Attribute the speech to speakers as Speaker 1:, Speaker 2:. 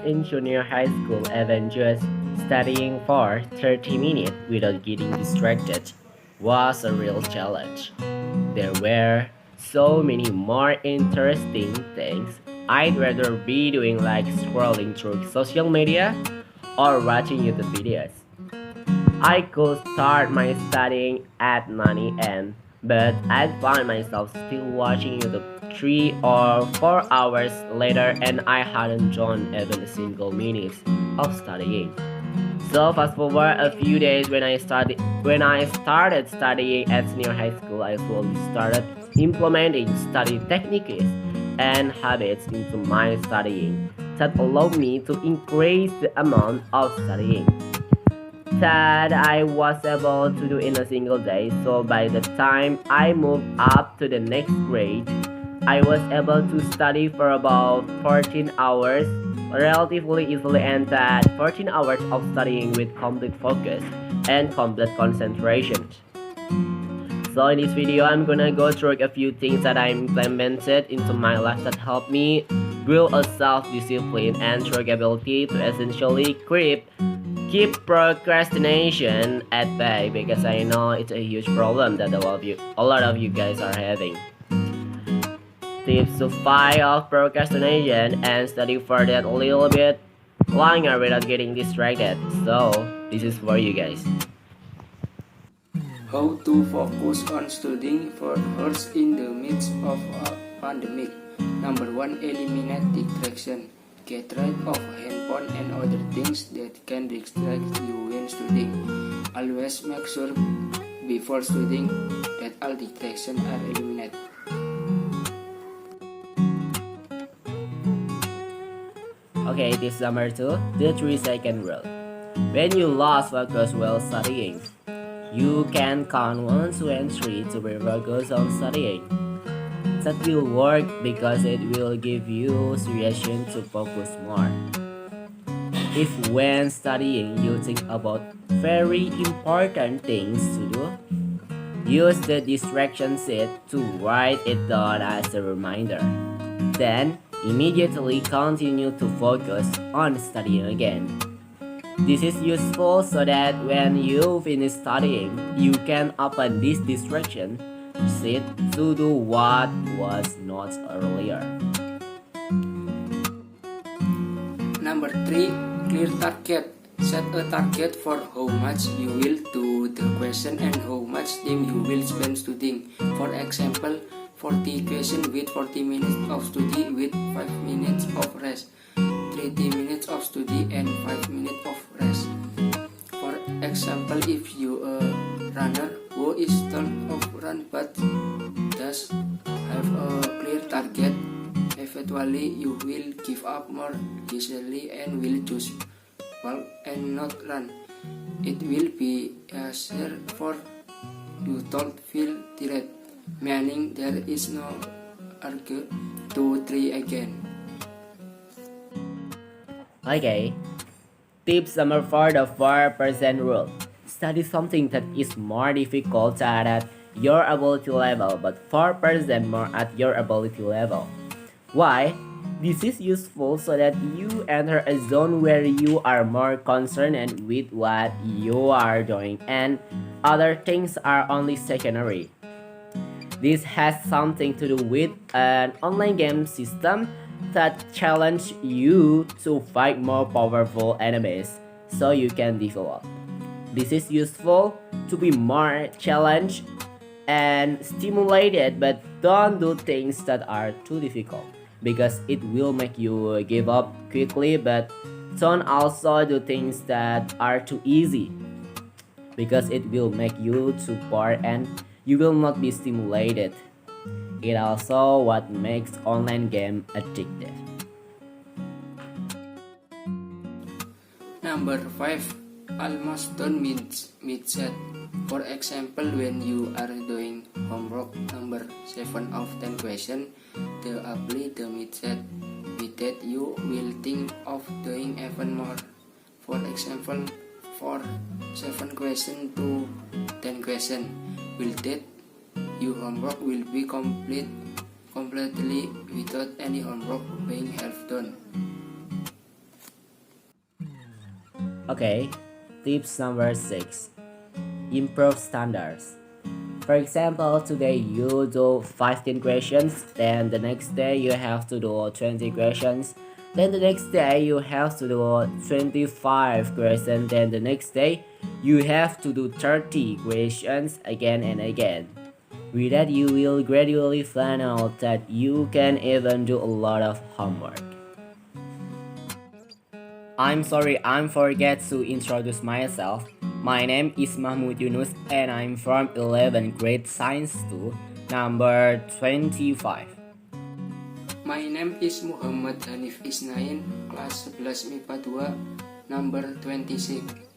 Speaker 1: in junior high school, even just studying for 30 minutes without getting distracted was a real challenge. There were so many more interesting things I'd rather be doing, like scrolling through social media or watching YouTube videos. I could start my studying at 9 a.m., but I'd find myself still watching YouTube 3 or 4 hours later, and I hadn't done even a single minute of studying. So fast forward a few days, when I started studying at senior high school, I slowly started implementing study techniques and habits into my studying that allowed me to increase the amount of studying that I was able to do in a single day. So by the time I moved up to the next grade, I was able to study for about 14 hours relatively easily, and that 14 hours of studying with complete focus and complete concentration. So in this video, I'm gonna go through a few things that I implemented into my life that helped me build a self-discipline and strong ability to essentially keep procrastination at bay, because I know it's a huge problem that a lot of you guys are having. Tips to fight off procrastination and study for that a little bit longer without getting distracted. So this is for you guys.
Speaker 2: How to focus on studying for hours in the midst of a pandemic. Number 1. Eliminate distraction. Get rid of handphone and other things that can distract you when studying. Always make sure before studying that all distractions are eliminated.
Speaker 1: Okay, this number 2, the 3-second rule. When you lost focus while studying, you can count 1, 2, and 3 to be focused on studying. That will work because it will give you suggestion to focus more. If when studying you think about very important things to do, use the distraction sheet to write it down as a reminder. Then immediately continue to focus on studying again. This is useful so that when you finish studying, you can open this distraction sheet to do what was not earlier.
Speaker 2: Number 3. Clear target. Set a target for how much you will do the question and how much time you will spend studying. For example, 40 questions with 40 minutes of study with 5 minutes of rest, 30 minutes of study and 5 minutes of rest. For example, if you a runner who is told of run but does have a clear target, eventually you will give up more easily and will choose walk and not run. It will be easier for you don't feel tired, meaning there is no urge to try again.
Speaker 1: Okay, tips number 4, the 4% rule. Study something that is more difficult at your ability level, but 4% more at your ability level. Why? This is useful so that you enter a zone where you are more concerned with what you are doing, and other things are only secondary. This has something to do with an online game system that challenge you to fight more powerful enemies so you can develop. This is useful to be more challenged and stimulated, but don't do things that are too difficult because it will make you give up quickly. But don't also do things that are too easy because it will make you too bored and you will not be stimulated. It also what makes online game addictive.
Speaker 2: Number 5. Almost done means set. For example, when you are doing homework number 7 of 10 questions, the apply the midset. With that, you will think of doing even more. For example, for 7 questions to 10 questions, with that, your homework will be completely without any homework being half done.
Speaker 1: Okay, tips number 6. Improve standards. For example, today you do 15 questions, then the next day you have to do 20 questions, then the next day you have to do 25 questions, then the next day you have to do 30 questions again and again. With that, you will gradually find out that you can even do a lot of homework. I'm sorry, I forget to introduce myself. My name is Mahmud Yunus and I'm from 11th grade Science 2, number 25.
Speaker 2: My name is Muhammad Hanif isnain, kelas 11 MIPA 2, number 26.